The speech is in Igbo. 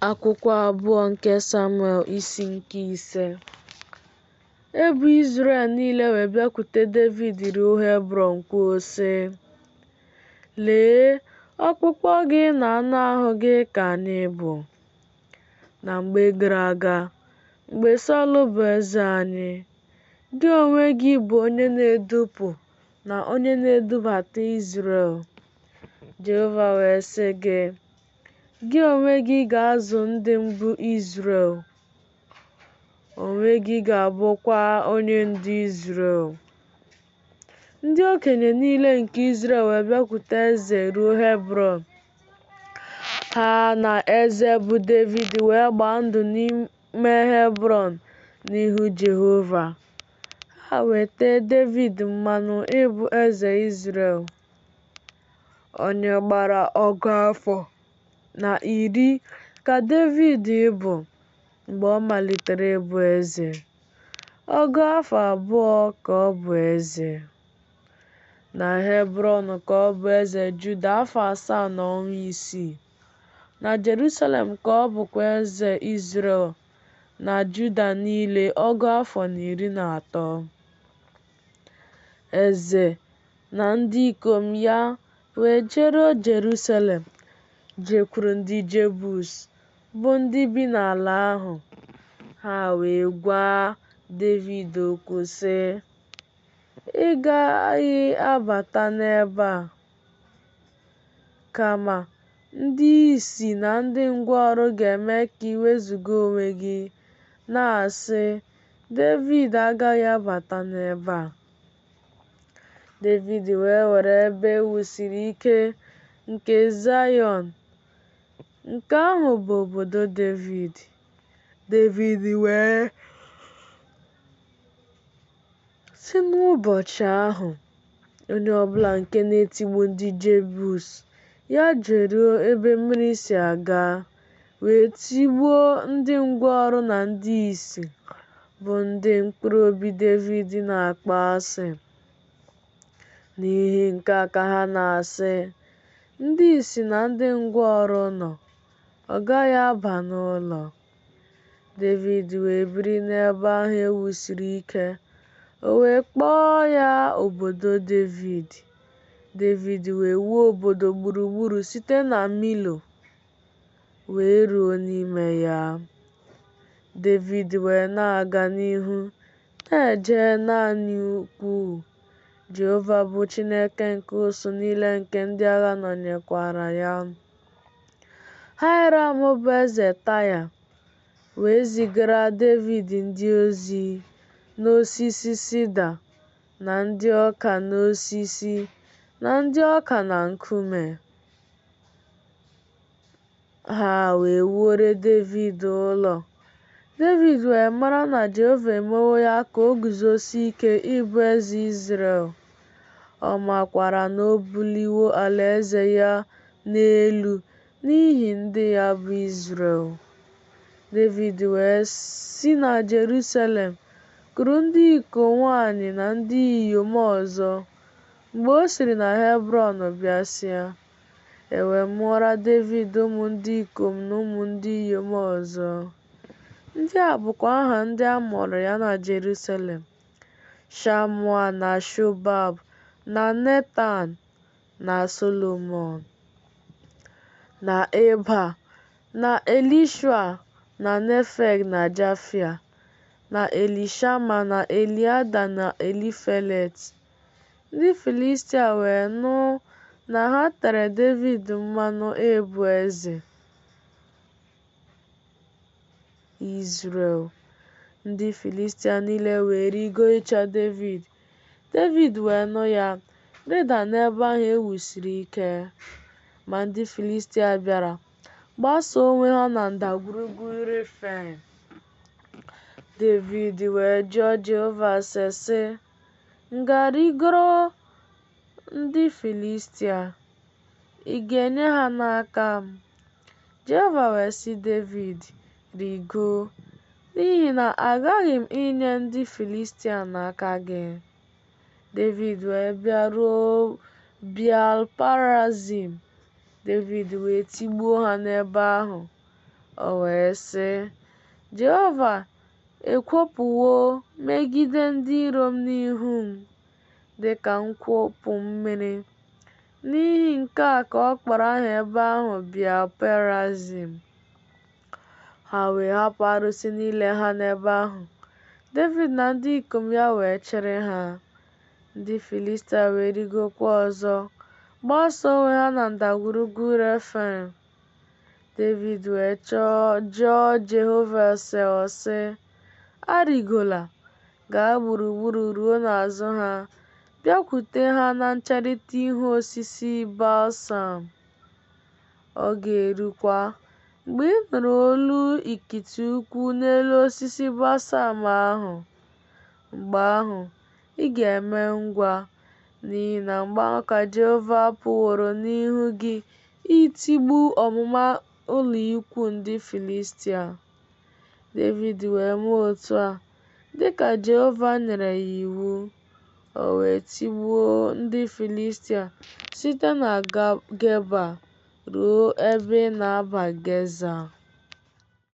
Akwụkwọ abụọ nke Samuel isi nke 5. Ebu Izrel niile wee bịakwute David ruo Hebrọn kwuo sị, Lee, ọkpụkpọ gị na anụ ahụ gị ka anyị bụ. Na mgbe gara aga, mgbe Sọl bụ eze anyị, gị onwe gị bụ onye na-edupụ na onye na-edubata Izrel. Jehova wee sị gị, gị onwe gị ga-azụ ndị mbụ Izrel. Onwe gị ga-abụkwa onye ndu Izrel. Ndị okenye niile nke Izrel wee bịakwute eze ruo Hebrọn. Ha na eze bụ David wee gbaa ndụ n'ime Hebrọn n'ihu Jehova. Ha wee tee David mmanụ ịbụ eze Izrel. Onye gbara 100 afọ na 10 ka David bụ mgbe ọ malitere ịbụ eze. 100 afọ abụọ ka ọ bụ eze. Na Hebrọn ka ọ bụ eze Juda afọ 7 na ọnwa 6. Na Jerusalem ka ọ bụkwa eze Izrel na Juda niile 100 afọ na 13. Eze na ndị ikom ya wee jeruo Jerusalem, jekwuru ndị Jebus bụ ndị bi n'ala ahụ. Ha wee gwa David okwu sị, ị gaghị abata n'ebe a. Kama ndị ìsì na ndị ngwaọrụ ga-eme ka i wezuga onwe gị, na-asị, David agaghị abata n'ebe a. David wee were ebe e wusiri ike nke Zayọn, nke ahụ bụ obodo David. David wee sị n'ụbọchị ahụ, onye ọbụla nke na-etigbu ndị Jebus ya jeruo ebe mmiri si aga, wee tigbuo ndị ngwaọrụ na ndị ìsì bụ ndị mkpụrụ obi David na-akpọ asị. N'ihi nke a ka ha na-asị, ndị ìsì na ndị ngwaọrụ nọ, ọ gaghị aba n'ụlọ. David wee biri n'ebe ahụ e wusiri ike, o wee kpọọ ya obodo David. David wee wuo obodo gburugburu site na Milo wee ruo n'ime ya. David wee na-aga n'ihu na-eje naanị ukwu. Jehova bụ Chineke nke ụsụ niile nke ndị agha nọnyekwara ya. Hiram bụ eze Taya wee zigara David ndị ozi n'osisi sida na ndị ọka n'osisi na ndị ọka na nkume. Ha wee wuore David ụlọ. David wee mara na Jehova emewo ya ka o guzosie ike ịbụ eze Izrel. Ọ makwara na o buliwo alaeze ya n'elu n'ihi ndị ya bụ Izrel. David wee si na Jerusalem kuru ndị ikom nwanyị na ndị inyom ọzọ. Mgbe o siri na Hebrọn bịasịa, e wee mụọra David ụmụ ndị ikom na ụmụ ndị inyom ọzọ. Ndị a bụkwa aha ndị a mụrụ ya na Jerusalem: Shamua na Shobab na Netan na Solomọn na Eba na Elishua na Nefeg na Jafia na Elishama na Eliada na Elifelet. Ndị Filistia wee nụ na ha tere David mmanụ ịbụ eze Izrel. Ndị Filistia niile wee rigo ịchọ David. David wee nụ ya, rịda n'ebe ahụ e wusiri ike. Ma ndị Filistia bịara gbasoo onwe ha na ndagwurugwu Refaim. David wee jụọ Jehova sị, m ga-arịgoro ndị Filistia? Ị ga-enye ha n'aka m? Jehova wee sị David, rigo, n'ihi na agaghị m inye ndị Filistia n'aka gị. David wee bịaruo Baal-Perazim. David wee tigbuo ha n'ebe ahụ. O wee sị, Jehova ekwopụwo megide ndị iro m n'ihu m, dịka nkwụpụ mmiri. N'ihi nke a ka ọ kpọrọ aha ebe ahụ Baal-perazim. Ha wee hapụ arụsị niile ha n'ebe ahụ. Devid na ndị ikom ya wee chịrị ha. Ndị Filistia wee rigokwa ọzọ, gbasoo onwe ha na ndagwurugwu Refaim. Devid wee jụọ Jehova ese sị, arịgola, gaa gburugburu ruo n'azụ ha, bịakwute ha na ncherịta ihu osisi balsam. Ọ ga-erukwa, mgbe ị nụrụ olu ikiti ukwu n'elu osisi balsam ahụ, mgbe ahụ ị ga-eme ngwa, n'ihi na mgbe ahụ ka Jehova pụworo n'ihu gị itigbu ọmụma ụlọ ikwu ndị Filistia. Devid wee mee otu a, dịka Jehova nyere ya iwu. O wee tigbuo ndị Filistia site na Geba ruo ebe ị na-aba Geza.